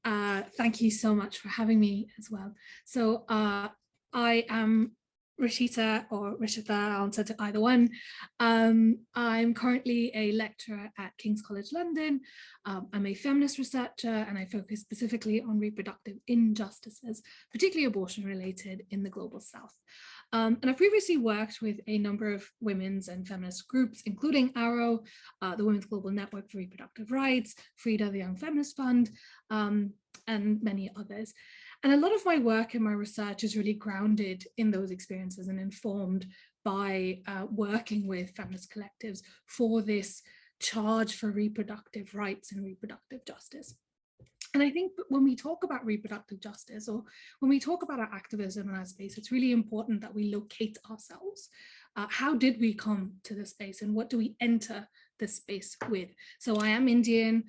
Thank you so much for having me as well. So I am Rishita or Rishita, I'll answer to either one. I'm currently a lecturer at King's College London. I'm a feminist researcher and I focus specifically on reproductive injustices, particularly abortion related in the Global South. And I've previously worked with a number of women's and feminist groups, including Arrow, the Women's Global Network for Reproductive Rights, Frida, the Young Feminist Fund, and many others. And a lot of my work and my research is really grounded in those experiences and informed by working with feminist collectives for this charge for reproductive rights and reproductive justice. And I think when we talk about reproductive justice or when we talk about our activism in our space, it's really important that we locate ourselves. How did we come to this space and what do we enter this space with? So I am Indian.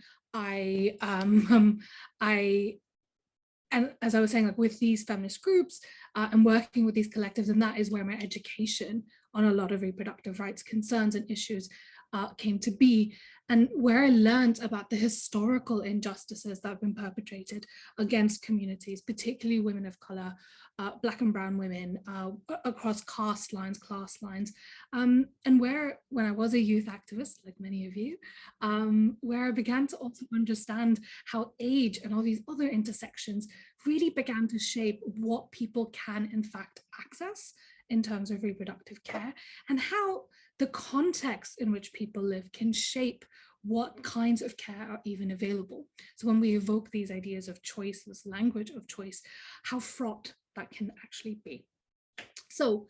And as I was saying, like with these feminist groups and working with these collectives, and that is where my education on a lot of reproductive rights concerns and issues came to be, and where I learned about the historical injustices that have been perpetrated against communities, particularly women of color, Black and brown women, across caste lines, class lines, and where, when I was a youth activist, like many of you, where I began to also understand how age and all these other intersections really began to shape what people can in fact access in terms of reproductive care, and how the context in which people live can shape what kinds of care are even available. So when we evoke these ideas of choice, this language of choice, how fraught that can actually be. So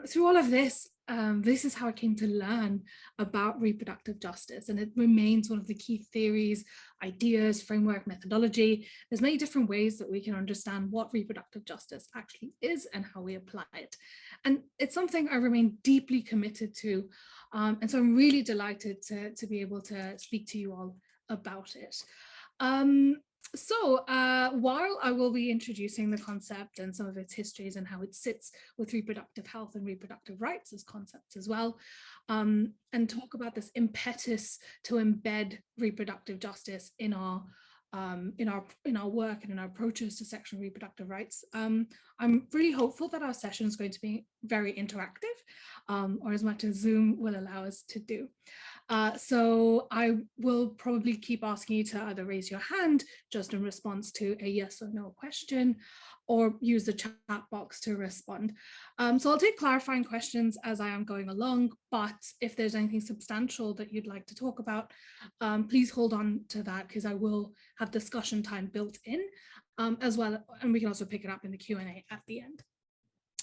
through all of this, this is how I came to learn about reproductive justice, and it remains one of the key theories, ideas, framework, methodology. There's many different ways that we can understand what reproductive justice actually is and how we apply it. And it's something I remain deeply committed to. And so I'm really delighted to be able to speak to you all about it. So while I will be introducing the concept and some of its histories and how it sits with reproductive health and reproductive rights as concepts as well, and talk about this impetus to embed reproductive justice in our work and in our approaches to sexual and reproductive rights, I'm really hopeful that our session is going to be very interactive, or as much as Zoom will allow us to do. So I will probably keep asking you to either raise your hand just in response to a yes or no question, or use the chat box to respond. So I'll take clarifying questions as I am going along, but if there's anything substantial that you'd like to talk about, please hold on to that, because I will have discussion time built in as well, and we can also pick it up in the Q&A at the end.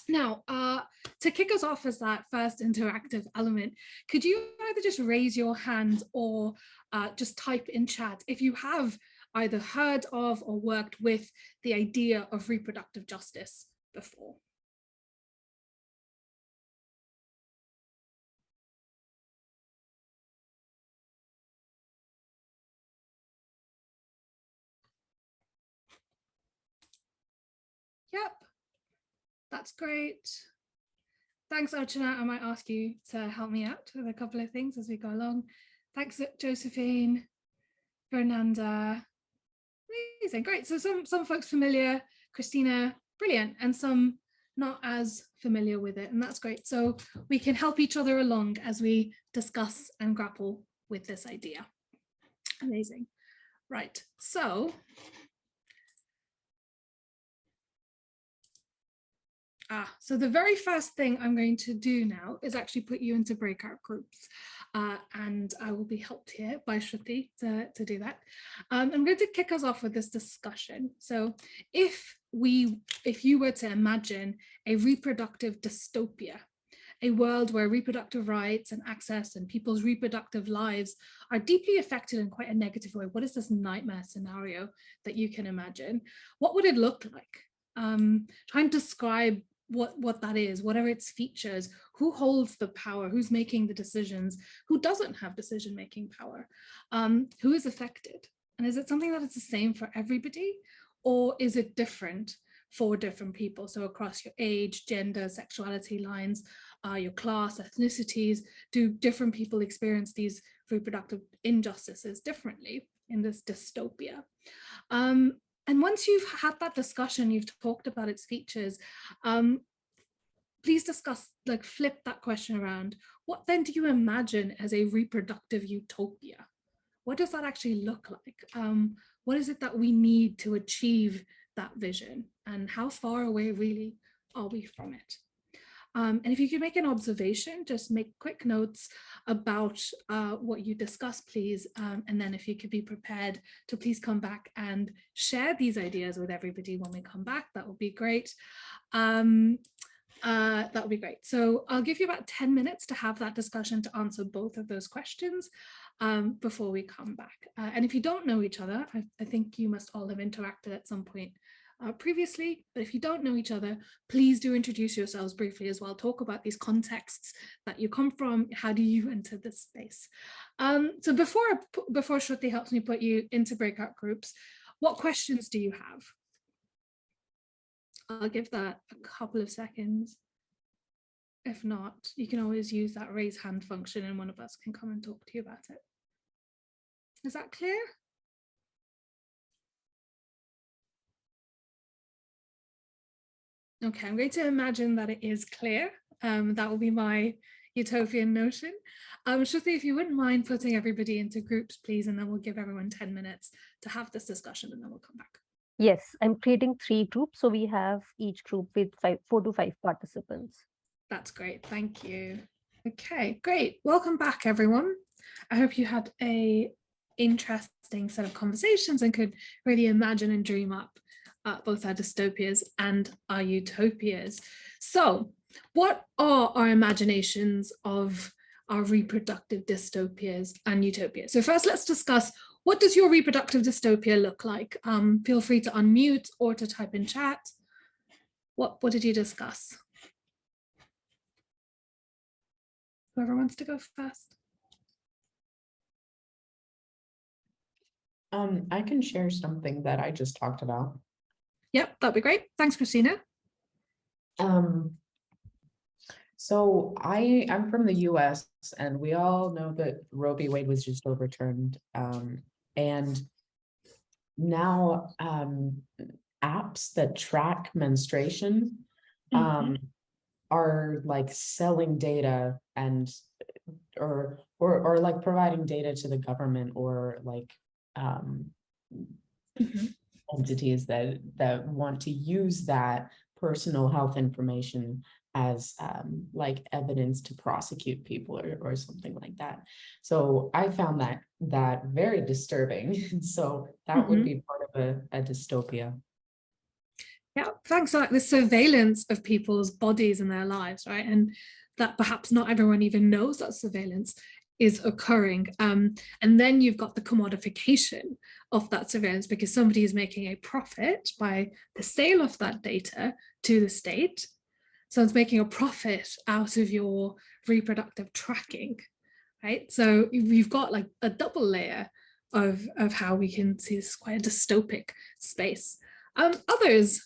Now, to kick us off as that first interactive element, could you either just raise your hand or just type in chat if you have either heard of or worked with the idea of reproductive justice before? Yep, that's great. Thanks, Archana. I might ask you to help me out with a couple of things as we go along. Thanks, Josephine, Fernanda. Amazing, great. So some folks familiar, Christina, brilliant, and some not as familiar with it, and that's great. So we can help each other along as we discuss and grapple with this idea. Amazing. Right, so so the very first thing I'm going to do now is actually put you into breakout groups, and I will be helped here by Shruti to do that. I'm going to kick us off with this discussion. So if you were to imagine a reproductive dystopia, a world where reproductive rights and access and people's reproductive lives are deeply affected in quite a negative way, what is this nightmare scenario that you can imagine? What would it look like? Try and describe what that is, what are its features, who holds the power, who's making the decisions, who doesn't have decision-making power, who is affected, and is it something that is the same for everybody, or is it different for different people? So across your age, gender, sexuality lines, your class, ethnicities, do different people experience these reproductive injustices differently? in this dystopia. And once you've had that discussion, you've talked about its features, please discuss, like flip that question around. What then do you imagine as a reproductive utopia? What does that actually look like? What is it that we need to achieve that vision? And how far away really are we from it? And if you could make an observation, just make quick notes about what you discussed, please. And then if you could be prepared to please come back and share these ideas with everybody when we come back, that would be great. That would be great. So I'll give you about 10 minutes to have that discussion to answer both of those questions before we come back. And if you don't know each other, I think you must all have interacted at some point previously, but if you don't know each other, please do introduce yourselves briefly as well. Talk about these contexts that you come from. How do you enter this space? So before Shruti helps me put you into breakout groups, what questions do you have? I'll give that a couple of seconds. If not, you can always use that raise hand function and one of us can come and talk to you about it. Is that clear? Okay, I'm going to imagine that it is clear. That will be my utopian notion. Shruti, if you wouldn't mind putting everybody into groups, please, and then we'll give everyone 10 minutes to have this discussion and then we'll come back. Yes, I'm creating 3 groups. So we have each group with 4 to 5 participants. That's great. Thank you. Okay, great. Welcome back, everyone. I hope you had an interesting set of conversations and could really imagine and dream up both our dystopias and our utopias. So what are our imaginations of our reproductive dystopias and utopias? So first, let's discuss, what does your reproductive dystopia look like? Feel free to unmute or to type in chat. What did you discuss? Whoever wants to go first. I can share something that I just talked about. Yep, that'd be great. Thanks, Christina. So I'm from the US, and we all know that Roe v. Wade was just overturned. And now apps that track menstruation are like selling data and or like providing data to the government or like entities that want to use that personal health information as like evidence to prosecute people or something like that. So I found that very disturbing. So that would be part of a dystopia. Yeah, thanks. Like the surveillance of people's bodies and their lives, right? And that perhaps not everyone even knows that surveillance is occurring. And then you've got the commodification of that surveillance because somebody is making a profit by the sale of that data to the state. So it's making a profit out of your reproductive tracking, right? So you've got like a double layer of how we can see this is quite a dystopic space. Others?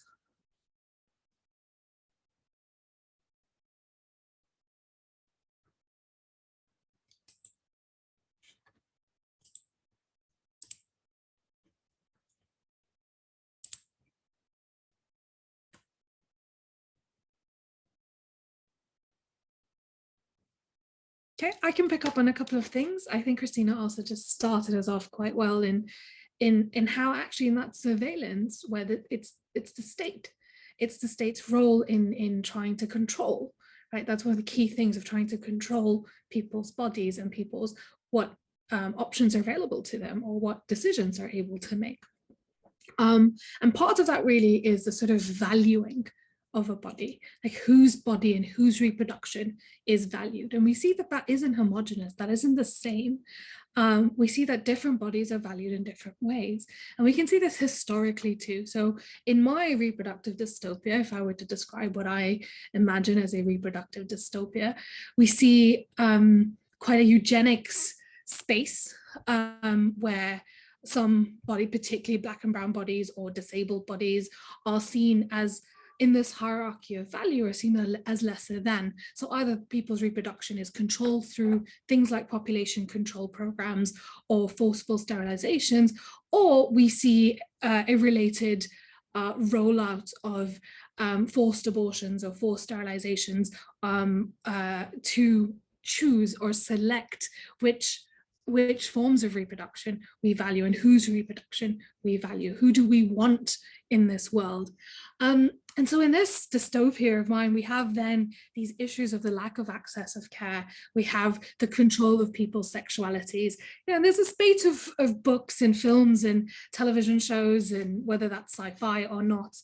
Okay, I can pick up on a couple of things. I think Christina also just started us off quite well in how actually in that surveillance, where it's the state, it's the state's role in trying to control, right? That's one of the key things of trying to control people's bodies and people's what options are available to them or what decisions are able to make. And part of that really is the sort of valuing of a body, like whose body and whose reproduction is valued. And we see that that isn't homogenous, that isn't the same. We see that different bodies are valued in different ways. And we can see this historically too. So in my reproductive dystopia, if I were to describe what I imagine as a reproductive dystopia, we see quite a eugenics space where some body, particularly Black and brown bodies or disabled bodies, are seen as in this hierarchy of value are seen as lesser than. So either people's reproduction is controlled through things like population control programs or forceful sterilizations, or we see a related rollout of forced abortions or forced sterilizations to choose or select which forms of reproduction we value and whose reproduction we value. Who do we want in this world? And so in this dystopia of mine, we have then these issues of the lack of access of care. We have the control of people's sexualities. You know, there's a spate of books and films and television shows, and whether that's sci-fi or not,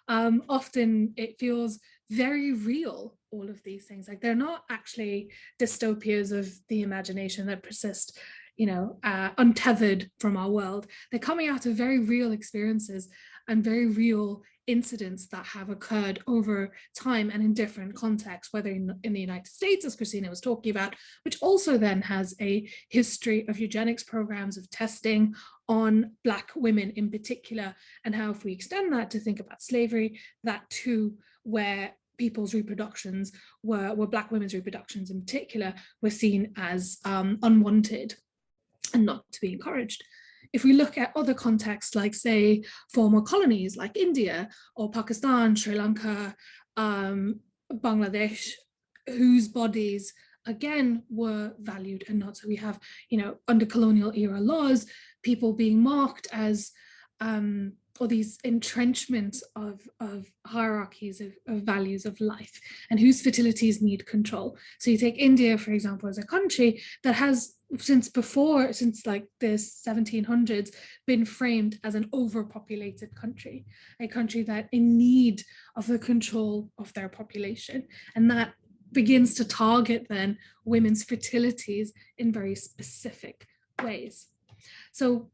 often it feels very real, all of these things. Like they're not actually dystopias of the imagination that persist, you know, untethered from our world. They're coming out of very real experiences and very real incidents that have occurred over time and in different contexts, whether in the United States, as Christina was talking about, which also then has a history of eugenics programs, of testing on Black women in particular, and how if we extend that to think about slavery, that too, where people's reproductions were Black women's reproductions in particular, were seen as unwanted and not to be encouraged. If we look at other contexts, like say former colonies like India or Pakistan, Sri Lanka, Bangladesh, whose bodies again were valued and not. So we have, you know, under colonial era laws, people being marked as or these entrenchments of hierarchies of values of life, and whose fertilities need control. So you take India, for example, as a country that has since like the 1700s been framed as an overpopulated country, a country that in need of the control of their population, and that begins to target then women's fertilities in very specific ways. So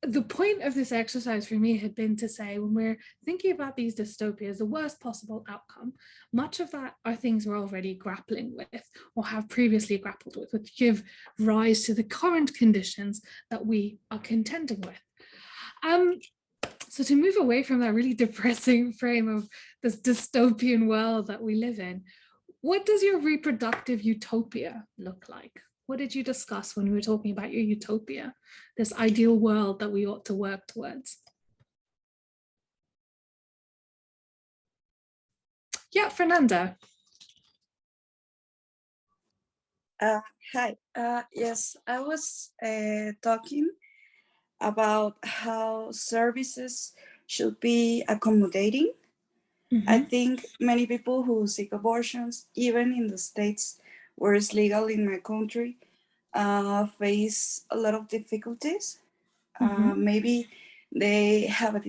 the point of this exercise for me had been to say, when we're thinking about these dystopias, the worst possible outcome, much of that are things we're already grappling with or have previously grappled with, which give rise to the current conditions that we are contending with. So to move away from that really depressing frame of this dystopian world that we live in, what does your reproductive utopia look like? What did you discuss when we were talking about your utopia, this ideal world that we ought to work towards? Yeah, Fernanda. Hi. Yes, I was talking about how services should be accommodating. I think many people who seek abortions, even in the states where it's legal in my country, face a lot of difficulties. Maybe they have a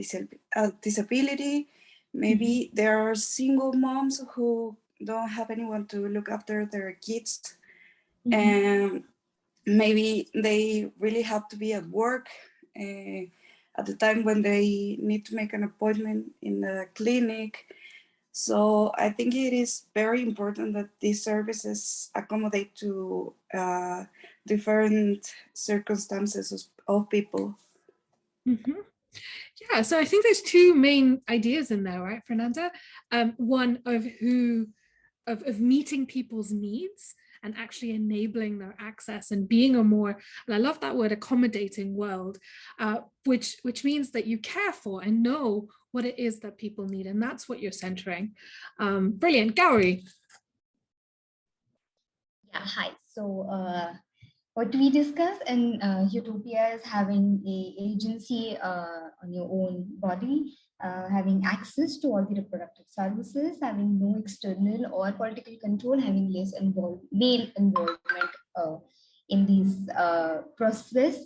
disability. Maybe there are single moms who don't have anyone to look after their kids. And maybe they really have to be at work at the time when they need to make an appointment in the clinic. So I think it is very important that these services accommodate to different circumstances of people. Yeah, so I think there's two main ideas in there, right, Fernanda? One of meeting people's needs and actually enabling their access and being a more, and I love that word, accommodating world, which means that you care for and know what it is that people need, and that's what you're centering. Brilliant. Gowrie. Yeah, hi. So what we discuss in utopia is having a agency on your own body, having access to all the reproductive services, having no external or political control, having less male involvement in these process,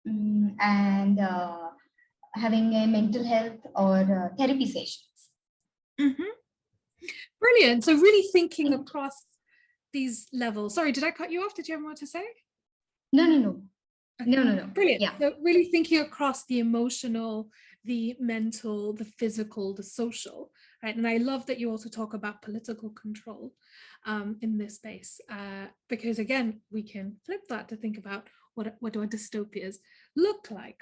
and having a mental health or therapy sessions. Brilliant. So really thinking across these levels. Sorry, did I cut you off? Did you have more to say? No. Okay. No. Brilliant. Yeah. So really thinking across the emotional, the mental, the physical, the social, right? And I love that you also talk about political control in this space, because again, we can flip that to think about what do our dystopias look like.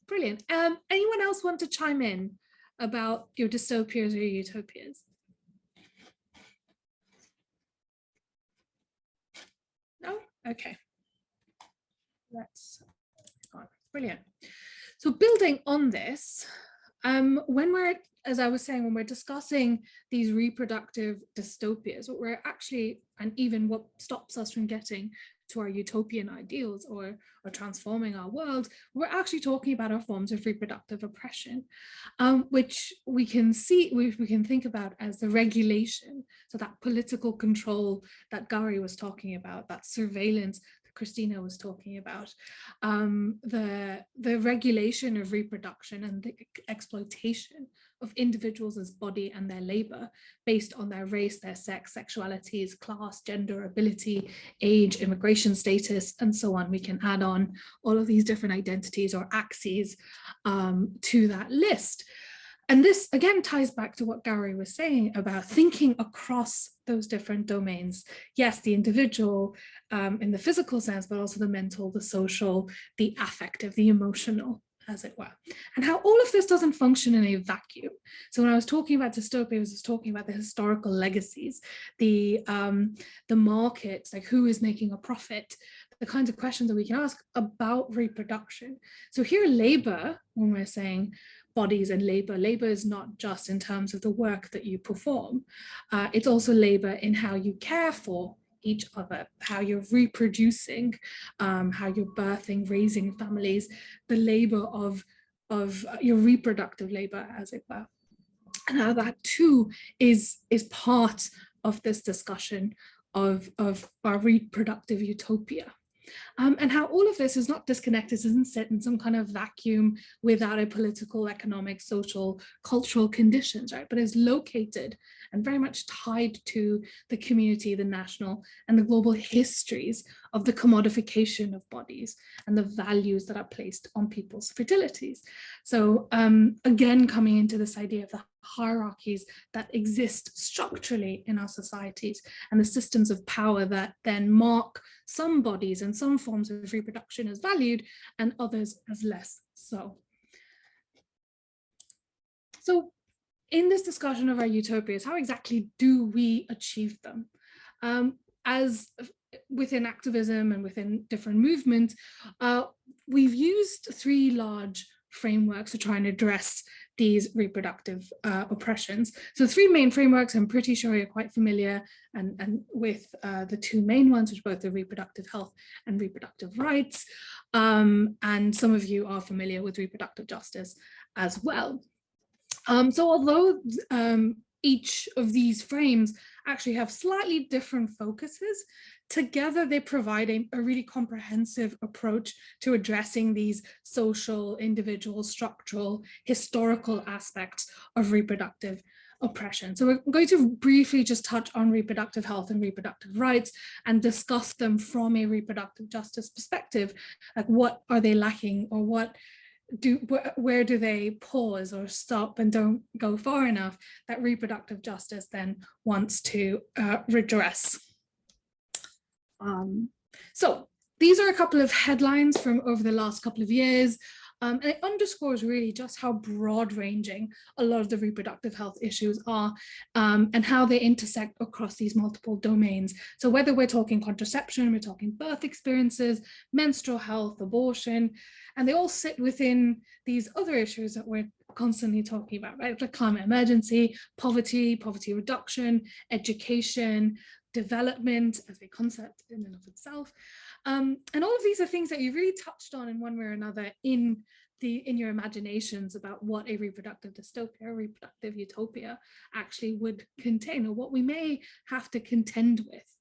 Brilliant. Anyone else want to chime in about your dystopias or your utopias? No? Okay. Let's go on. Brilliant. So building on this, when we're, as I was saying, when we're discussing these reproductive dystopias, what we're actually, and even what stops us from getting to our utopian ideals or transforming our world, we're actually talking about our forms of reproductive oppression, which we can see, we can think about as the regulation, so that political control that Gary was talking about, that surveillance Christina was talking about, the regulation of reproduction and the exploitation of individuals as body and their labor based on their race, their sex, sexualities, class, gender, ability, age, immigration status, and so on. We can add on all of these different identities or axes to that list. And this again ties back to what Gary was saying about thinking across those different domains. Yes, the individual in the physical sense, but also the mental, the social, the affective, the emotional, as it were. And how all of this doesn't function in a vacuum. So when I was talking about dystopia, I was talking about the historical legacies, the markets, like who is making a profit, the kinds of questions that we can ask about reproduction. So here, labor, when we're saying bodies and labor is not just in terms of the work that you perform. It's also labor in how you care for each other, how you're reproducing, how you're birthing, raising families, the labor of your reproductive labor, as it were. And how that too is part of this discussion of our reproductive utopia. And how all of this is not disconnected, isn't set in some kind of vacuum without a political, economic, social, cultural conditions, right? But is located and very much tied to the community, the national, and the global histories of the commodification of bodies and the values that are placed on people's fertilities. So again, coming into this idea of the hierarchies that exist structurally in our societies and the systems of power that then mark some bodies and some forms of reproduction as valued and others as less so. So in this discussion of our utopias, how exactly do we achieve them? As within activism and within different movements, we've used three large frameworks to try and address these reproductive oppressions. So three main frameworks, I'm pretty sure you're quite familiar and with the two main ones, which are both the reproductive health and reproductive rights. And some of you are familiar with reproductive justice as well. So although each of these frames actually have slightly different focuses, together they provide a really comprehensive approach to addressing these social, individual, structural, historical aspects of reproductive oppression. So we're going to briefly just touch on reproductive health and reproductive rights and discuss them from a reproductive justice perspective. Like, what are they lacking, or where do they pause or stop and don't go far enough that reproductive justice then wants to redress? So these are a couple of headlines from over the last couple of years. And it underscores really just how broad-ranging a lot of the reproductive health issues are, and how they intersect across these multiple domains. So whether we're talking contraception, we're talking birth experiences, menstrual health, abortion, and they all sit within these other issues that we're constantly talking about, right? Like climate emergency, poverty reduction, education, development as a concept in and of itself. And all of these are things that you really touched on in one way or another in your imaginations about what a reproductive dystopia or reproductive utopia actually would contain, or what we may have to contend with.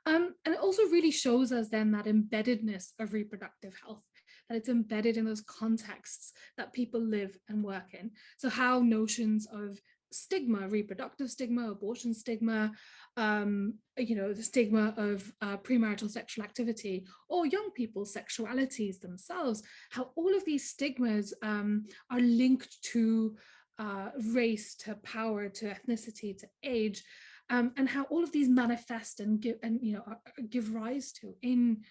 And it also really shows us then that embeddedness of reproductive health, that it's embedded in those contexts that people live and work in. So how notions of stigma, reproductive stigma, abortion stigma, the stigma of premarital sexual activity, or young people's sexualities themselves, how all of these stigmas are linked to race, to power, to ethnicity, to age, and how all of these manifest and give rise to in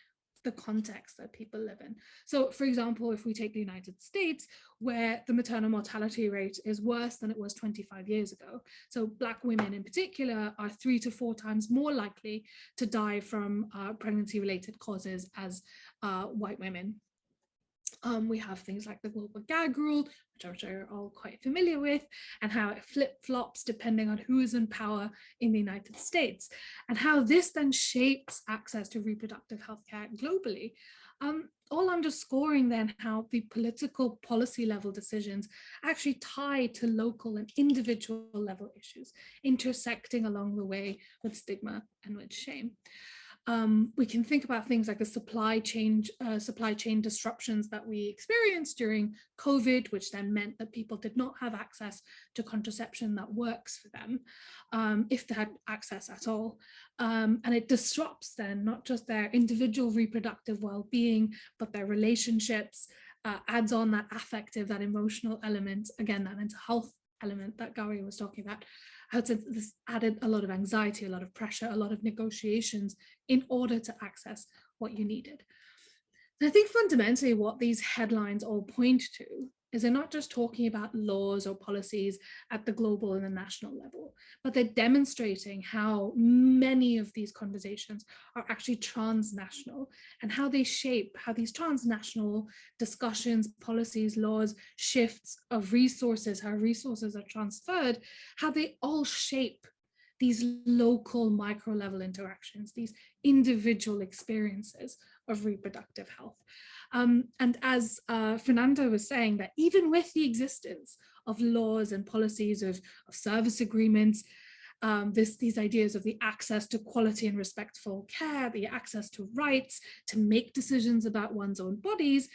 the context that people live in. So for example, if we take the United States, where the maternal mortality rate is worse than it was 25 years ago. So Black women in particular are 3 to 4 times more likely to die from pregnancy-related causes as white women. We have things like the global gag rule, which I'm sure you're all quite familiar with, and how it flip-flops depending on who is in power in the United States, and how this then shapes access to reproductive health care globally. All underscoring then how the political policy level decisions actually tie to local and individual level issues, intersecting along the way with stigma and with shame. We can think about things like the supply chain disruptions that we experienced during COVID, which then meant that people did not have access to contraception that works for them, if they had access at all. And it disrupts then not just their individual reproductive well-being, but their relationships, adds on that affective, that emotional element, again, that mental health element that Gary was talking about. This added a lot of anxiety, a lot of pressure, a lot of negotiations in order to access what you needed. And I think fundamentally what these headlines all point to is they're not just talking about laws or policies at the global and the national level, but they're demonstrating how many of these conversations are actually transnational, and how they shape how these transnational discussions, policies, laws, shifts of resources, how resources are transferred, how they all shape these local micro level interactions, these individual experiences of reproductive health. And as Fernanda was saying, that even with the existence of laws and policies of service agreements, these ideas of the access to quality and respectful care, the access to rights, to make decisions about one's own bodies,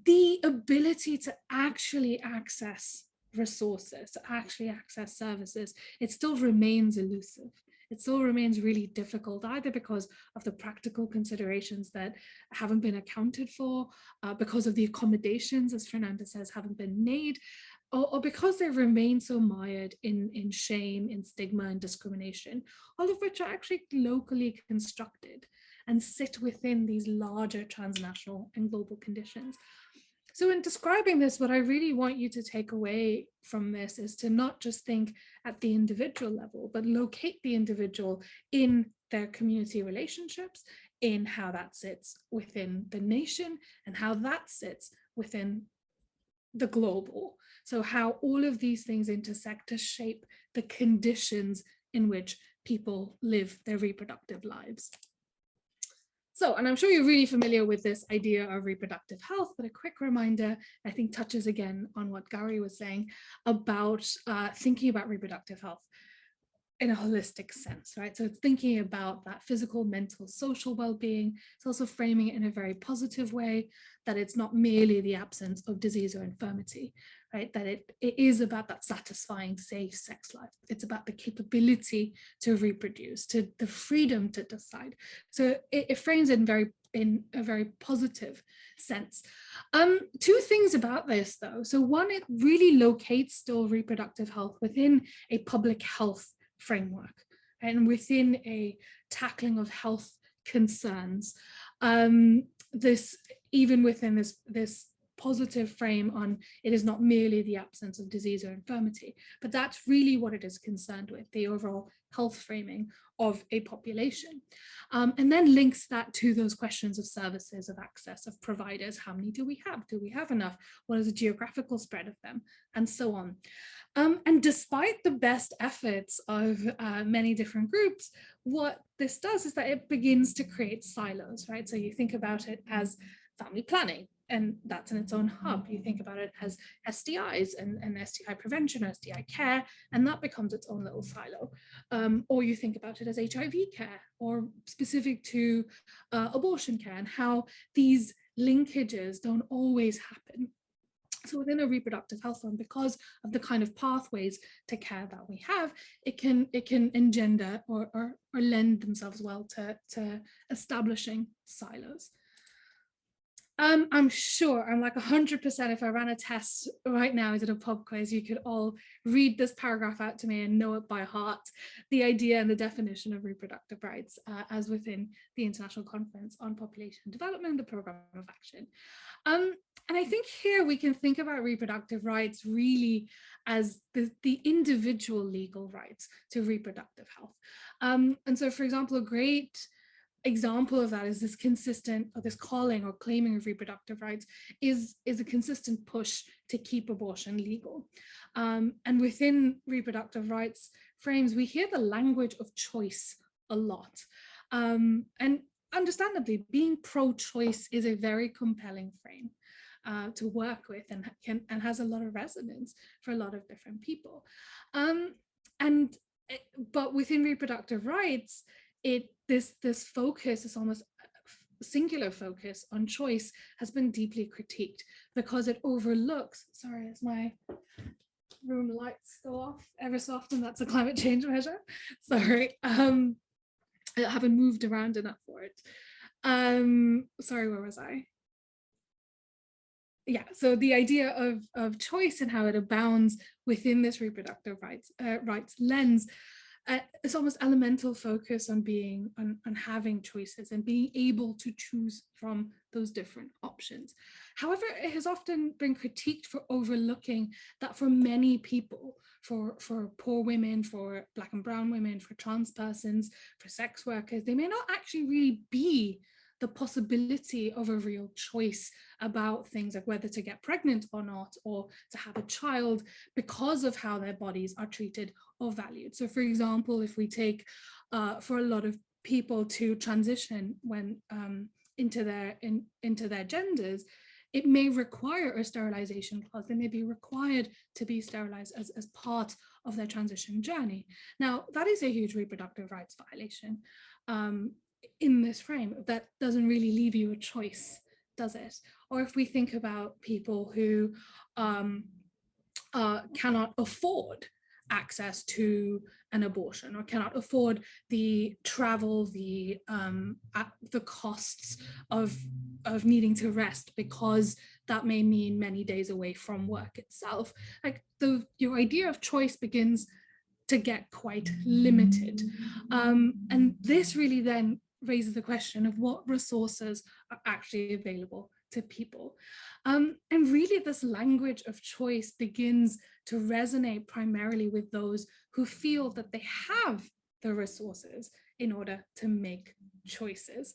the ability to actually access resources, to actually access services, it still remains elusive. It still remains really difficult, either because of the practical considerations that haven't been accounted for, because of the accommodations, as Fernanda says, haven't been made, or because they remain so mired in shame, in stigma and discrimination, all of which are actually locally constructed and sit within these larger transnational and global conditions. So in describing this, what I really want you to take away from this is to not just think at the individual level, but locate the individual in their community relationships, in how that sits within the nation, and how that sits within the global. So how all of these things intersect to shape the conditions in which people live their reproductive lives. So, and I'm sure you're really familiar with this idea of reproductive health, but a quick reminder, I think, touches again on what Gary was saying about thinking about reproductive health in a holistic sense, right? So it's thinking about that physical, mental, social well-being. It's also framing it in a very positive way, that it's not merely the absence of disease or infirmity, right? That it is about that satisfying, safe sex life. It's about the capability to reproduce, to the freedom to decide. So it frames it in a very positive sense. Two things about this though. So one, it really locates still reproductive health within a public health framework and within a tackling of health concerns. Even within this positive frame on it is not merely the absence of disease or infirmity, but that's really what it is concerned with, the overall health framing of a population. And then links that to those questions of services, of access, of providers. How many do we have? Do we have enough? What is the geographical spread of them? And so on. And despite the best efforts of many different groups, what this does is that it begins to create silos, right? So you think about it as family planning, and that's in its own hub. You think about it as STIs and STI prevention, or STI care, and that becomes its own little silo. Or you think about it as HIV care, or specific to abortion care, and how these linkages don't always happen. So within a reproductive health fund, because of the kind of pathways to care that we have, it can engender or lend themselves well to establishing silos. I'm sure, I'm like 100% if I ran a test right now, is it a pub quiz, you could all read this paragraph out to me and know it by heart, the idea and the definition of reproductive rights as within the International Conference on Population Development, the Programme of Action. And I think here we can think about reproductive rights really as the individual legal rights to reproductive health. And so, for example, a great example of that is this consistent, or this calling or claiming of reproductive rights is a consistent push to keep abortion legal. And within reproductive rights frames, we hear the language of choice a lot. And understandably, being pro-choice is a very compelling frame to work with, and has a lot of resonance for a lot of different people. But within reproductive rights, this focus, this almost singular focus on choice, has been deeply critiqued because it overlooks, sorry, as my room lights go off ever so often, that's a climate change measure, sorry, I haven't moved around enough for it. Sorry, where was I? Yeah, so the idea of choice and how it abounds within this reproductive rights lens, it's almost elemental focus on having choices and being able to choose from those different options. However, it has often been critiqued for overlooking that for many people, for poor women, for Black and brown women, for trans persons, for sex workers, they may not actually really be the possibility of a real choice about things like whether to get pregnant or not, or to have a child, because of how their bodies are treated or valued. So for example, if we take for a lot of people to transition when into their genders, it may require a sterilization clause. They may be required to be sterilized as part of their transition journey. Now, that is a huge reproductive rights violation in this frame. That doesn't really leave you a choice, does it? Or if we think about people who cannot afford access to an abortion, or cannot afford the travel, the costs of needing to rest, because that may mean many days away from work itself. Like your idea of choice begins to get quite limited. And this really then raises the question of what resources are actually available to people. And really this language of choice begins to resonate primarily with those who feel that they have the resources in order to make choices.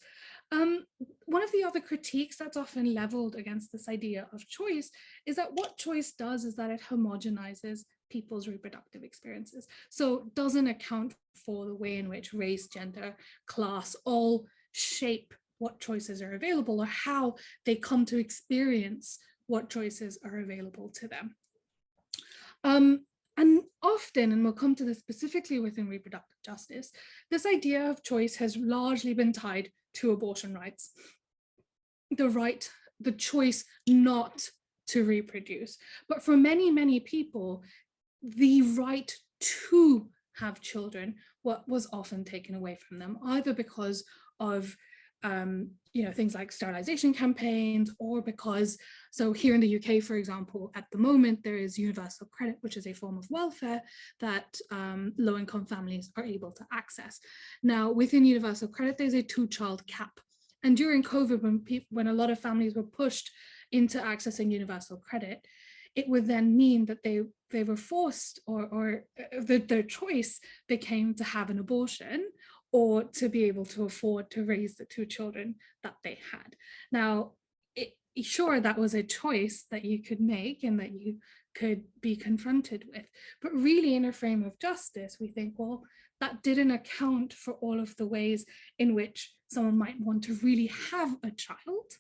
One of the other critiques that's often leveled against this idea of choice is that what choice does is that it homogenizes people's reproductive experiences. So doesn't account for the way in which race, gender, class all shape what choices are available, or how they come to experience what choices are available to them. And often, and we'll come to this specifically within reproductive justice, this idea of choice has largely been tied to abortion rights. The choice not to reproduce. But for many, many people, the right to have children was often taken away from them, either because of things like sterilization campaigns, or because, so here in the UK, for example, at the moment, there is universal credit, which is a form of welfare that low-income families are able to access. Now, within universal credit, there's a 2-child cap. And during COVID, when a lot of families were pushed into accessing universal credit, it would then mean that they were forced, or their choice became to have an abortion, or to be able to afford to raise the 2 children that they had. Now, sure, that was a choice that you could make and that you could be confronted with, but really in a frame of justice, we think, well, that didn't account for all of the ways in which someone might want to really have a child.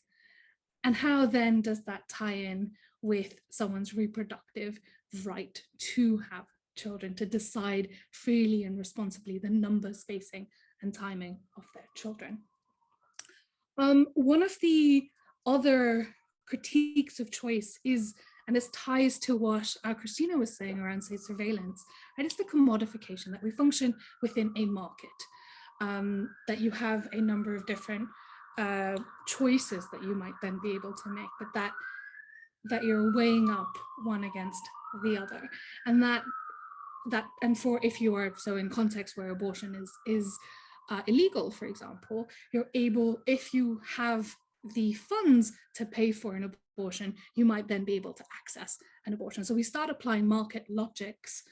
And how then does that tie in with someone's reproductive right to have children, to decide freely and responsibly the number, spacing, and timing of their children? One of the other critiques of choice is, and this ties to what Christina was saying around state surveillance, right? It's the commodification, that we function within a market, that you have a number of different choices that you might then be able to make, but that you're weighing up one against the other, and and for if you are so in context where abortion is illegal, for example, you're able, if you have the funds to pay for an abortion, you might then be able to access an abortion. So we start applying market logics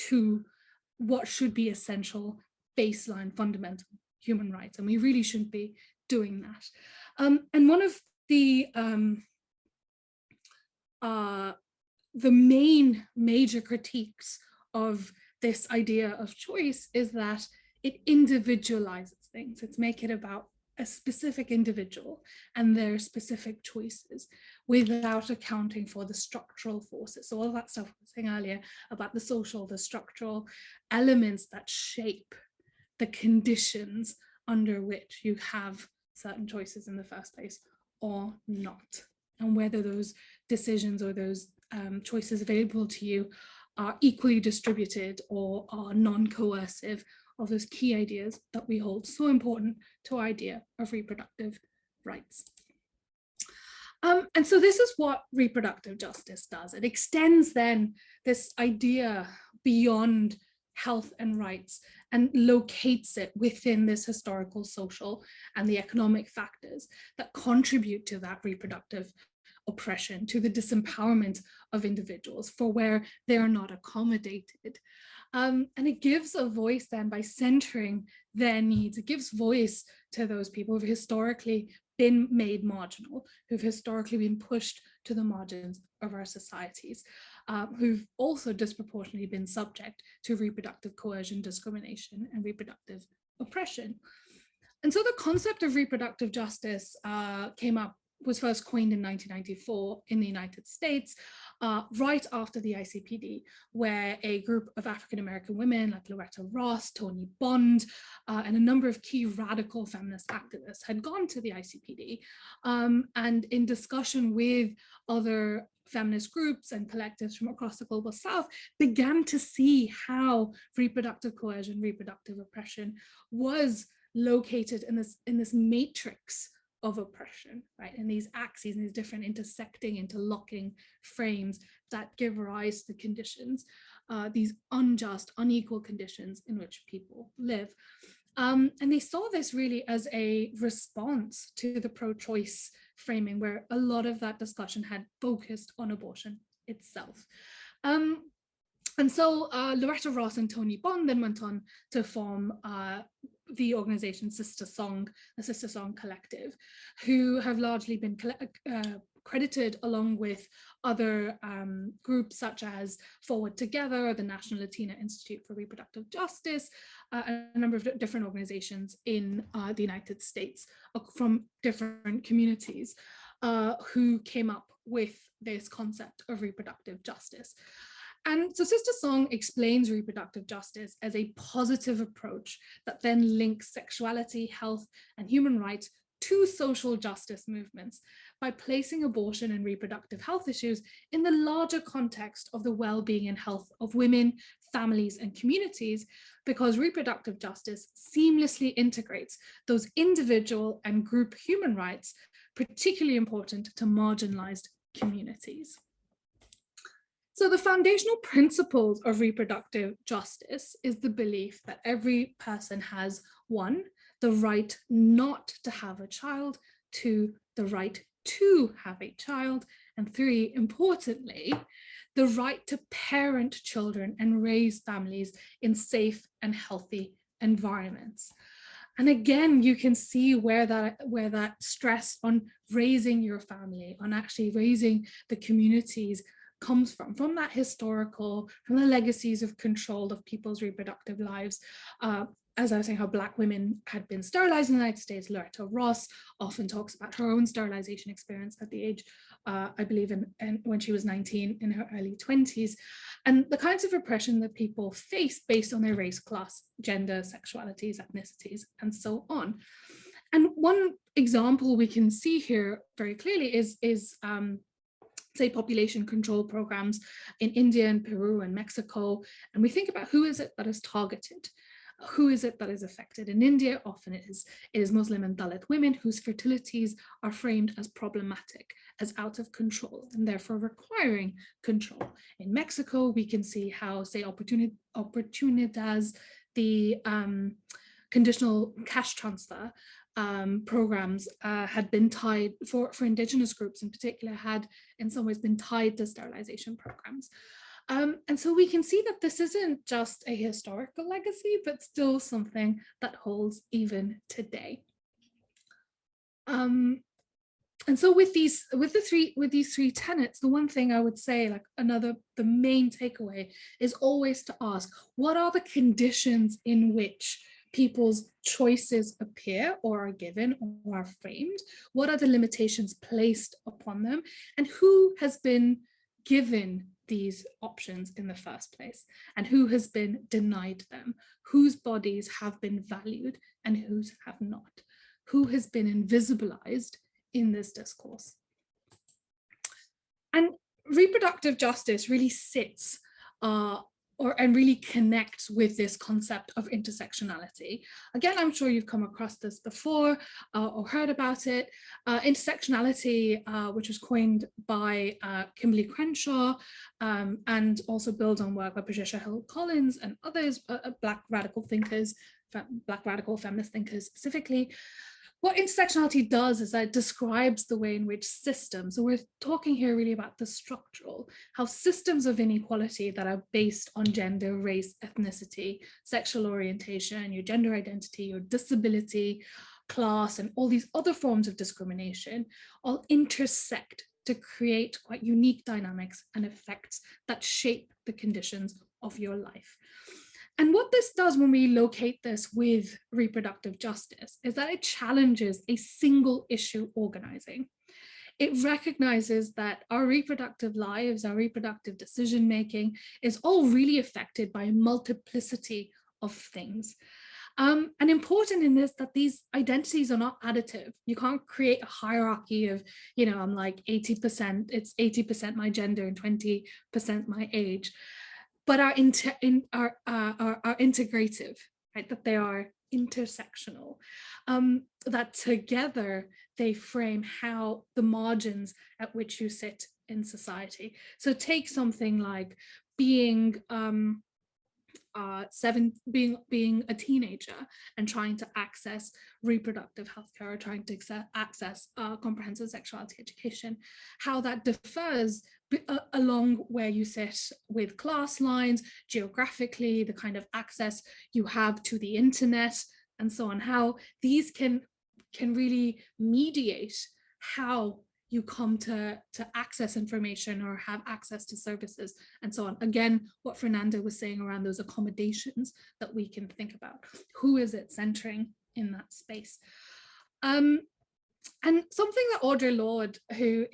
to what should be essential, baseline, fundamental human rights, and we really shouldn't be doing that. And one of the main major critiques of this idea of choice is that it individualizes things. It's make it about a specific individual and their specific choices without accounting for the structural forces. So all that stuff I was saying earlier about the social, the structural elements that shape the conditions under which you have certain choices in the first place or not, and whether those decisions or those choices available to you are equally distributed or are non-coercive of those key ideas that we hold so important to our idea of reproductive rights. And so this is what reproductive justice does. It extends then this idea beyond health and rights and locates it within this historical, social, and the economic factors that contribute to that reproductive oppression, to the disempowerment of individuals for where they are not accommodated. And it gives a voice then by centering their needs. It gives voice to those people who've historically been made marginal, who've historically been pushed to the margins of our societies, who've also disproportionately been subject to reproductive coercion, discrimination, and reproductive oppression. And so the concept of reproductive justice was first coined in 1994 in the United States, right after the ICPD, where a group of African-American women like Loretta Ross, Toni Bond, and a number of key radical feminist activists had gone to the ICPD, and in discussion with other feminist groups and collectives from across the global South, began to see how reproductive coercion, reproductive oppression was located in this matrix of oppression, right? And these axes and these different intersecting, interlocking frames that give rise to conditions, these unjust, unequal conditions in which people live. And they saw this really as a response to the pro-choice framing, where a lot of that discussion had focused on abortion itself. And so Loretta Ross and Toni Bond then went on to form the organization Sister Song, the Sister Song Collective, who have largely been credited along with other groups such as Forward Together, the National Latina Institute for Reproductive Justice, and a number of different organizations in the United States from different communities who came up with this concept of reproductive justice. And so Sister Song explains reproductive justice as a positive approach that then links sexuality, health, and human rights to social justice movements by placing abortion and reproductive health issues in the larger context of the well-being and health of women, families, and communities, because reproductive justice seamlessly integrates those individual and group human rights, particularly important to marginalized communities. So the foundational principles of reproductive justice is the belief that every person has, 1, the right not to have a child, 2, the right to have a child, and 3, importantly, the right to parent children and raise families in safe and healthy environments. And again, you can see where that stress on raising your family, on actually raising the communities, comes from that historical, from the legacies of control of people's reproductive lives. As I was saying, how Black women had been sterilized in the United States. Loretta Ross often talks about her own sterilization experience at the age, I believe, when she was 19, in her early 20s, and the kinds of repression that people face based on their race, class, gender, sexualities, ethnicities, and so on. And one example we can see here very clearly is say population control programs in India and Peru and Mexico, and we think about who is it that is targeted. Who is it that is affected? In India, often it is Muslim and Dalit women whose fertilities are framed as problematic, as out of control, and therefore requiring control. In Mexico, we can see how, say, Oportunidades, the conditional cash transfer programs had been tied, for indigenous groups in particular, had in some ways been tied to sterilization programs. And so we can see that this isn't just a historical legacy, but still something that holds even today. And so with these three tenets, the one thing I would say, like the main takeaway is always to ask, what are the conditions in which people's choices appear or are given or are framed? What are the limitations placed upon them? And who has been given these options in the first place, and who has been denied them? Whose bodies have been valued and whose have not? Who has been invisibilized in this discourse? And reproductive justice really sits and really connects with this concept of intersectionality. Again, I'm sure you've come across this before or heard about it. Intersectionality, which was coined by Kimberly Crenshaw, and also builds on work by Patricia Hill Collins and others, Black radical thinkers, Black radical feminist thinkers specifically. What intersectionality does is that it describes the way in which systems, so we're talking here really about the structural, how systems of inequality that are based on gender, race, ethnicity, sexual orientation, your gender identity, your disability, class, and all these other forms of discrimination all intersect to create quite unique dynamics and effects that shape the conditions of your life. And what this does when we locate this with reproductive justice is that it challenges a single issue organizing. It recognizes that our reproductive lives, our reproductive decision-making is all really affected by a multiplicity of things. And important in this, that these identities are not additive. You can't create a hierarchy of, I'm like 80%, it's 80% my gender and 20% my age, but are integrative, right? That they are intersectional, that together they frame how the margins at which you sit in society. So take something like being being a teenager and trying to access reproductive healthcare, or trying to access comprehensive sexuality education, how that differs along where you sit with class lines, geographically, the kind of access you have to the internet, and so on, how these can really mediate how you come to access information or have access to services and so on. Again, what Fernanda was saying around those accommodations that we can think about. Who is it centering in that space? And something that Audre Lorde, who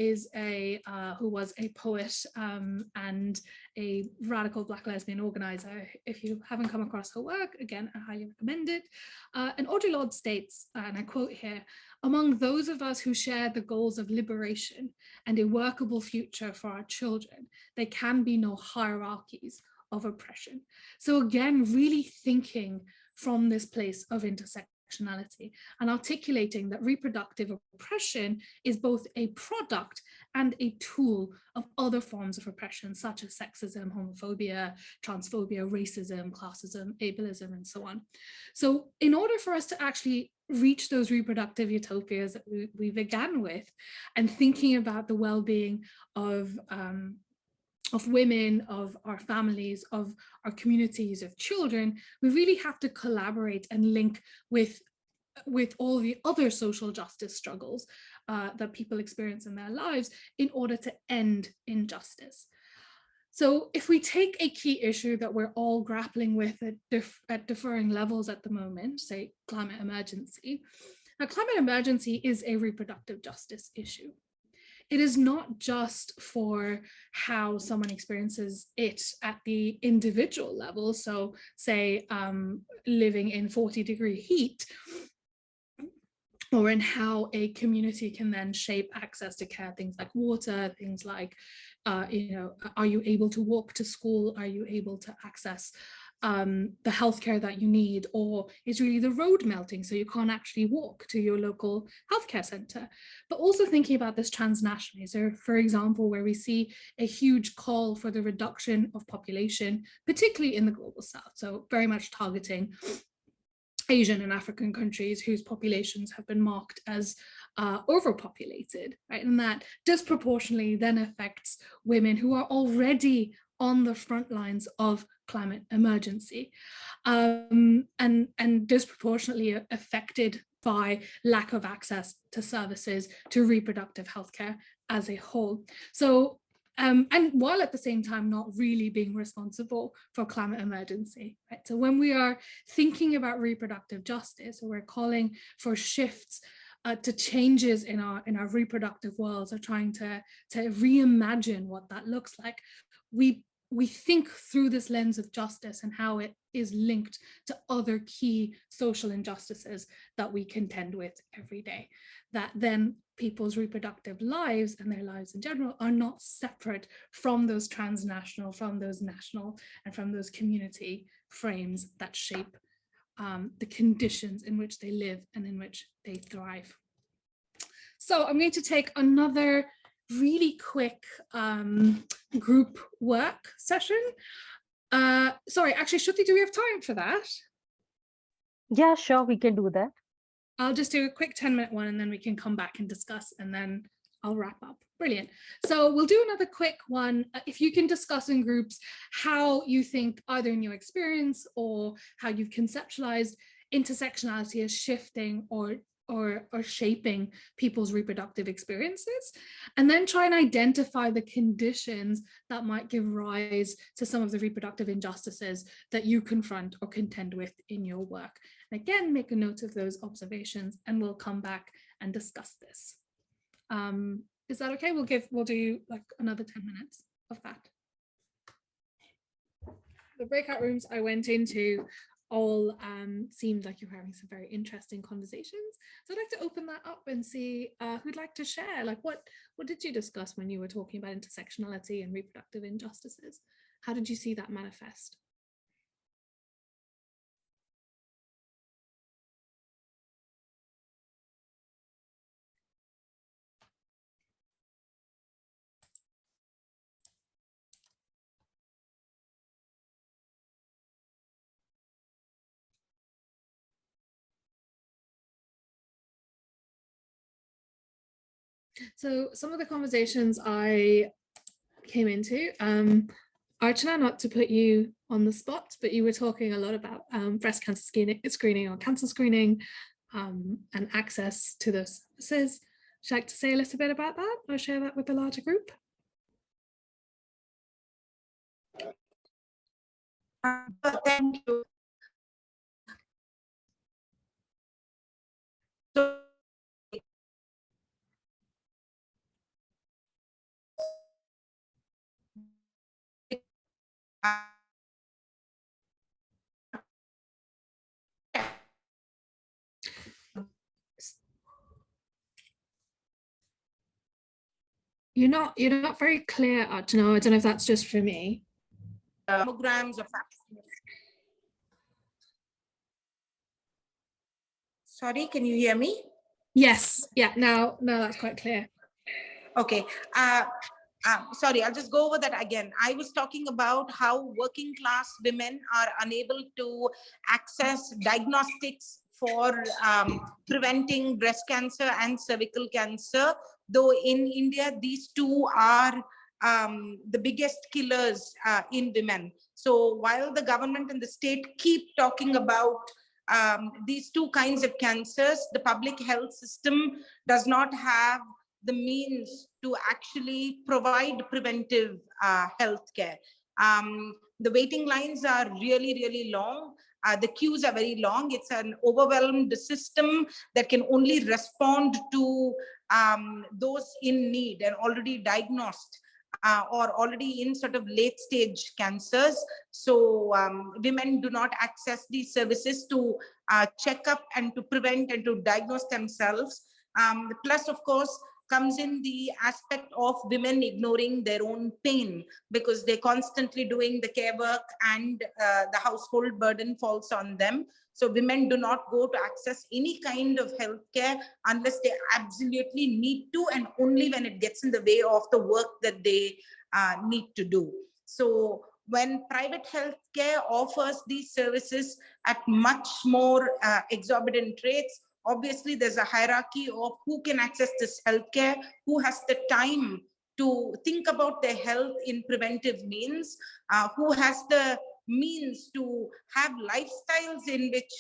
was a poet and a radical Black lesbian organizer, if you haven't come across her work, again, I highly recommend it. And Audre Lorde states, and I quote here, "Among those of us who share the goals of liberation and a workable future for our children, there can be no hierarchies of oppression." So again, really thinking from this place of intersectionality and articulating that reproductive oppression is both a product and a tool of other forms of oppression, such as sexism, homophobia, transphobia, racism, classism, ableism, and so on. So in order for us to actually reach those reproductive utopias that we began with, and thinking about the well-being of women, of our families, of our communities, of children, we really have to collaborate and link with all the other social justice struggles that people experience in their lives in order to end injustice. So if we take a key issue that we're all grappling with at differing levels at the moment, say climate emergency. Now, climate emergency is a reproductive justice issue. It is not just for how someone experiences it at the individual level. So say living in 40-degree heat, or in how a community can then shape access to care, things like water, things like, are you able to walk to school? Are you able to access the healthcare that you need, or is really the road melting so you can't actually walk to your local healthcare center. But also thinking about this transnationally. So for example, where we see a huge call for the reduction of population, particularly in the global south, so very much targeting Asian and African countries whose populations have been marked as overpopulated, right? And that disproportionately then affects women who are already on the front lines of climate emergency, and disproportionately affected by lack of access to services, to reproductive healthcare as a whole. So, and while at the same time not really being responsible for climate emergency, right? So when we are thinking about reproductive justice, or we're calling for shifts to changes in our reproductive worlds, or trying to reimagine what that looks like, we think through this lens of justice and how it is linked to other key social injustices that we contend with every day, that then people's reproductive lives and their lives in general are not separate from those transnational, from those national, and from those community frames that shape the conditions in which they live and in which they thrive. So I'm going to take another really quick group work session. Sorry, actually, Shruti, do we have time for that? Yeah, sure, we can do that. I'll just do a quick 10-minute one, and then we can come back and discuss, and then I'll wrap up. Brilliant. So we'll do another quick one. If you can discuss in groups how you think, either in your experience or how you've conceptualized intersectionality as shifting or shaping people's reproductive experiences, and then try and identify the conditions that might give rise to some of the reproductive injustices that you confront or contend with in your work. And again, make a note of those observations, and we'll come back and discuss this. Is that okay? We'll do like another 10 minutes of that. The breakout rooms I went into all seemed like you're having some very interesting conversations. So I'd like to open that up and see who'd like to share. Like, what did you discuss when you were talking about intersectionality and reproductive injustices? How did you see that manifest? So some of the conversations I came into, Archana, not to put you on the spot, but you were talking a lot about breast cancer screening or cancer screening and access to those services. Would you like to say a little bit about that or share that with the larger group? Thank you. So, You're not very clear, Archana. I don't know if that's just for me. mammograms of Sorry, can you hear me? Yes, yeah, now that's quite clear. Okay. Sorry, I'll just go over that again. I was talking about how working class women are unable to access diagnostics for preventing breast cancer and cervical cancer, though in India, these two are the biggest killers in women. So while the government and the state keep talking about these two kinds of cancers, the public health system does not have the means to actually provide preventive health care. The waiting lines are really, really long. The queues are very long. It's an overwhelmed system that can only respond to those in need and already diagnosed or already in sort of late stage cancers. So women do not access these services to check up and to prevent and to diagnose themselves. Plus, of course, comes in the aspect of women ignoring their own pain because they're constantly doing the care work and the household burden falls on them. So women do not go to access any kind of healthcare unless they absolutely need to, and only when it gets in the way of the work that they need to do. So when private healthcare offers these services at much more exorbitant rates, obviously there's a hierarchy of who can access this healthcare, who has the time to think about their health in preventive means, who has the means to have lifestyles in which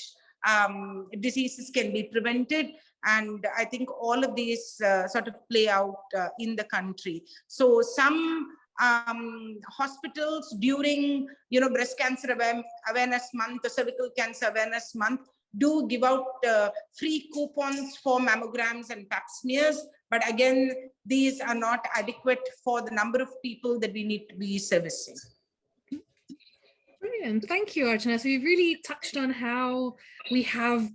diseases can be prevented. And I think all of these sort of play out in the country. So some hospitals during, breast cancer awareness month, the cervical cancer awareness month, do give out free coupons for mammograms and pap smears. But again, these are not adequate for the number of people that we need to be servicing. Brilliant. Thank you, Archana. So you've really touched on how we have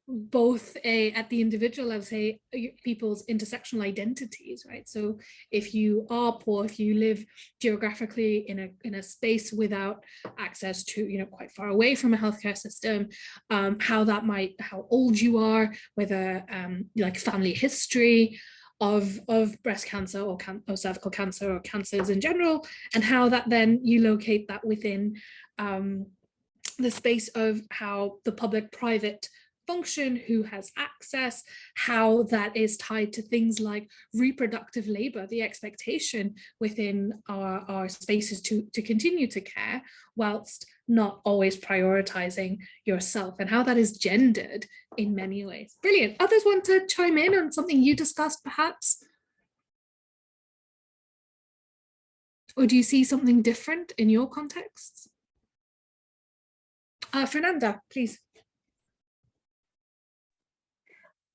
both at the individual level, say, people's intersectional identities, right? So if you are poor, if you live geographically in a space without access to, quite far away from a healthcare system, how old you are, whether like family history of breast cancer or cervical cancer or cancers in general, and how that then you locate that within the space of how the public-private function, who has access, how that is tied to things like reproductive labor, the expectation within our spaces to continue to care whilst not always prioritizing yourself, and how that is gendered in many ways. Brilliant. Others want to chime in on something you discussed perhaps? Or do you see something different in your contexts? Fernanda, please.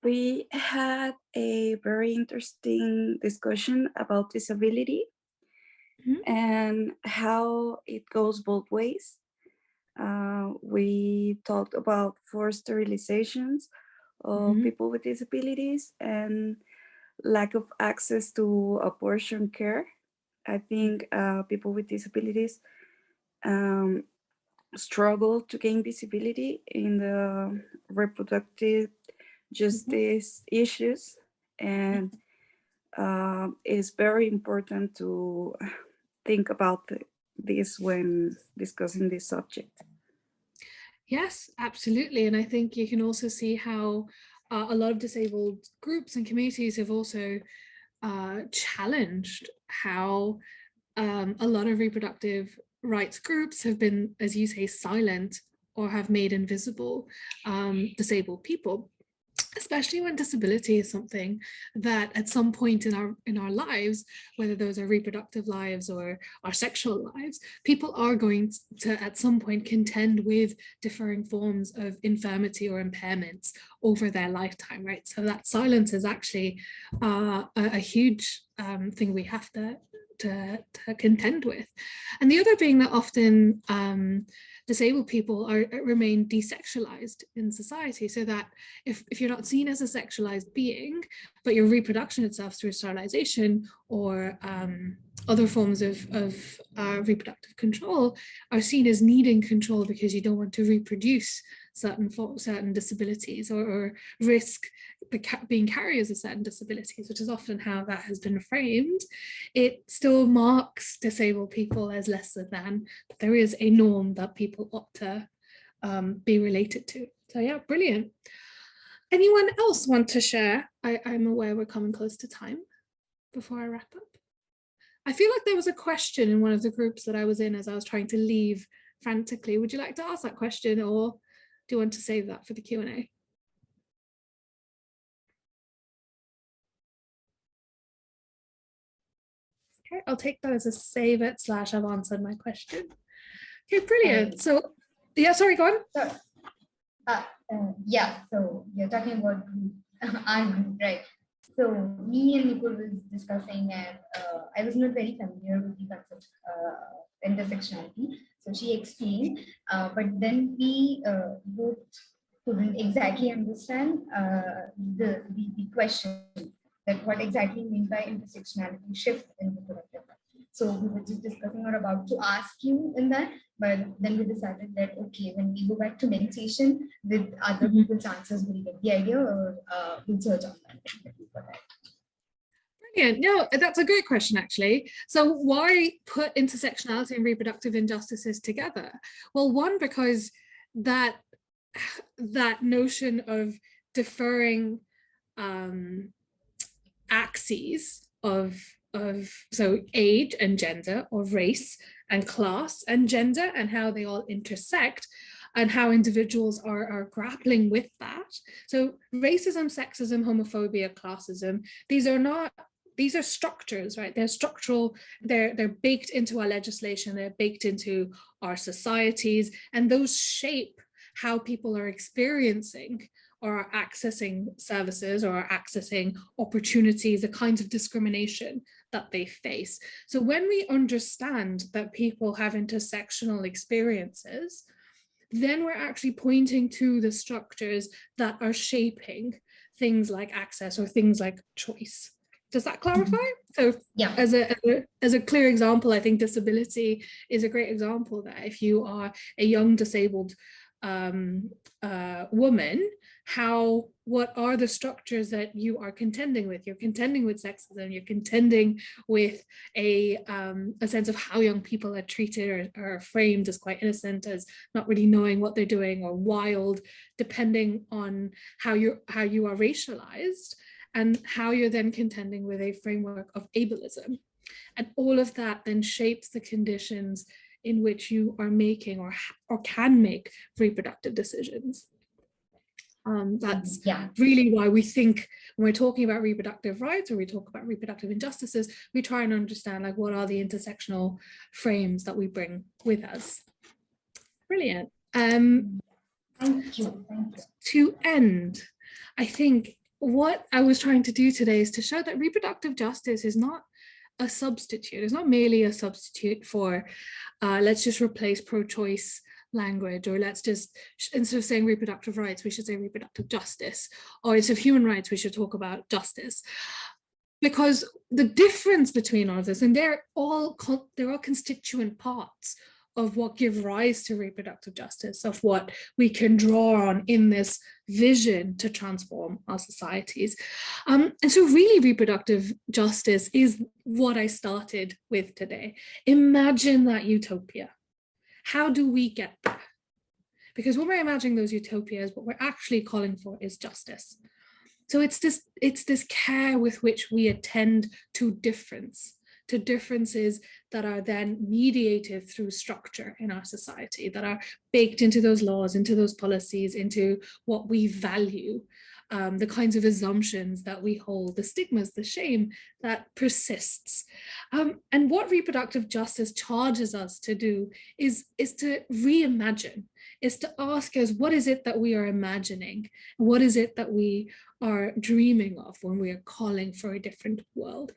We had a very interesting discussion about disability and how it goes both ways. We talked about forced sterilizations of people with disabilities and lack of access to abortion care. I think people with disabilities struggle to gain visibility in the reproductive justice issues, and it's very important to think about this when discussing this subject. Yes, absolutely. And I think you can also see how a lot of disabled groups and communities have also challenged how a lot of reproductive rights groups have been, as you say, silent or have made invisible disabled people, especially when disability is something that at some point in our lives, whether those are reproductive lives or our sexual lives, people are going to at some point contend with differing forms of infirmity or impairments over their lifetime, right? So that silence is actually a huge thing we have to contend with. And the other being that often disabled people remain desexualized in society, so that if you're not seen as a sexualized being, but your reproduction itself through sterilization or other forms of reproductive control are seen as needing control because you don't want to reproduce certain disabilities or risk being carriers of certain disabilities, which is often how that has been framed, it still marks disabled people as lesser than, but there is a norm that people ought to be related to. So yeah, brilliant. Anyone else want to share? I'm aware we're coming close to time before I wrap up. I feel like there was a question in one of the groups that I was in as I was trying to leave frantically. Would you like to ask that question, or do you want to save that for the Q&A? Okay, I'll take that as a save it / I've answered my question. Okay, brilliant. So yeah, sorry, go on. Yeah, so you're talking about our group, right? So me and Nicole was discussing, and I was not very familiar with the concept of intersectionality. So she explained, but then we both couldn't exactly understand the question. that what exactly mean by intersectionality shift in reproductive health. So we were just discussing or about to ask you in that, but then we decided that, okay, when we go back to meditation with other people's answers, we'll get the idea, or we'll search online for that. Brilliant. No, that's a great question, actually. So why put intersectionality and reproductive injustices together? Well, one, because that notion of deferring axes of so age and gender, or race and class and gender, and how they all intersect, and how individuals are grappling with that. So racism, sexism, homophobia, classism, these are structures, right? They're structural, they're baked into our legislation, they're baked into our societies, and those shape how people are experiencing or are accessing services or are accessing opportunities, the kinds of discrimination that they face. So when we understand that people have intersectional experiences, then we're actually pointing to the structures that are shaping things like access or things like choice. Does that clarify? So yeah, as a clear example, I think disability is a great example there. If you are a young disabled woman, what are the structures that you are contending with? You're contending with sexism, you're contending with a sense of how young people are treated or framed as quite innocent, as not really knowing what they're doing, or wild, depending on how you are racialized, and how you're then contending with a framework of ableism. And all of that then shapes the conditions in which you are making or can make reproductive decisions. That's really why we think when we're talking about reproductive rights, or we talk about reproductive injustices, we try and understand, like, what are the intersectional frames that we bring with us. Brilliant. thank you. To end, I think what I was trying to do today is to show that reproductive justice is not a substitute. It's not merely a substitute for let's just replace pro-choice language, or let's just, instead of saying reproductive rights, we should say reproductive justice, or instead of human rights, we should talk about justice. Because the difference between all of this, and they're all constituent parts of what give rise to reproductive justice, of what we can draw on in this vision to transform our societies. And so really reproductive justice is what I started with today. Imagine that utopia. How do we get there? Because when we're imagining those utopias, what we're actually calling for is justice. So it's this care with which we attend to differences that are then mediated through structure in our society, that are baked into those laws, into those policies, into what we value, the kinds of assumptions that we hold, the stigmas, the shame that persists. And what reproductive justice charges us to do is to reimagine, is to ask us, what is it that we are imagining? What is it that we are dreaming of when we are calling for a different world?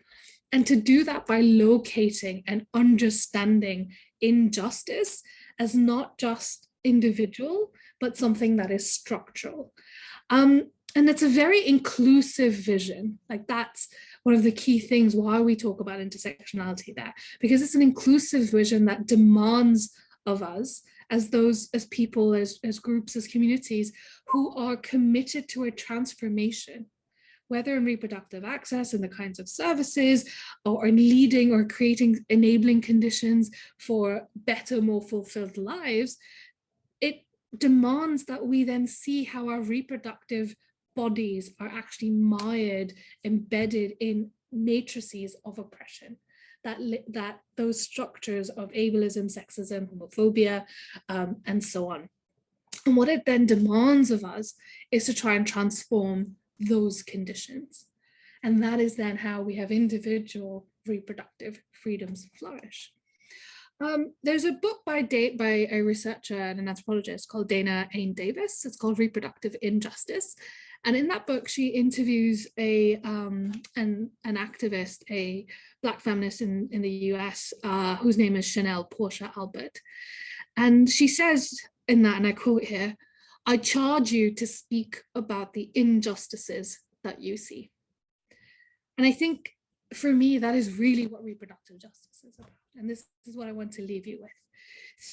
And to do that by locating and understanding injustice as not just individual, but something that is structural. And it's a very inclusive vision. Like, that's one of the key things why we talk about intersectionality there, because it's an inclusive vision that demands of us as people, as groups, as communities who are committed to a transformation, whether in reproductive access and the kinds of services, or in leading or creating enabling conditions for better, more fulfilled lives. It demands that we then see how our reproductive bodies are actually mired, embedded in matrices of oppression, that those structures of ableism, sexism, homophobia, and so on. And what it then demands of us is to try and transform those conditions. And that is then how we have individual reproductive freedoms flourish. There's a book by a researcher and an anthropologist called Dana Ain Davis. It's called Reproductive Injustice. And in that book, she interviews an activist, a Black feminist in the US, whose name is Chanel Portia Albert. And she says in that, and I quote here, "I charge you to speak about the injustices that you see." And I think for me, that is really what reproductive justice is about. And this is what I want to leave you with.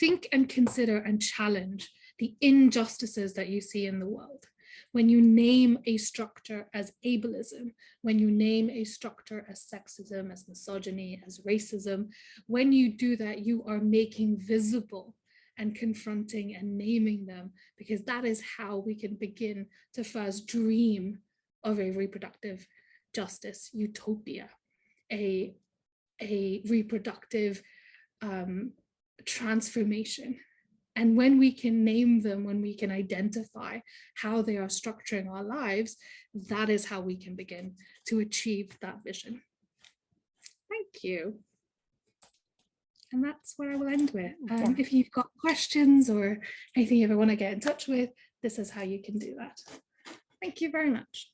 Think and consider and challenge the injustices that you see in the world. When you name a structure as ableism, when you name a structure as sexism, as misogyny, as racism, when you do that, you are making visible and confronting and naming them, because that is how we can begin to first dream of a reproductive justice utopia, a reproductive transformation. And when we can name them, when we can identify how they are structuring our lives, that is how we can begin to achieve that vision. Thank you. And that's what I will end with. If you've got questions or anything you ever want to get in touch with, this is how you can do that. Thank you very much.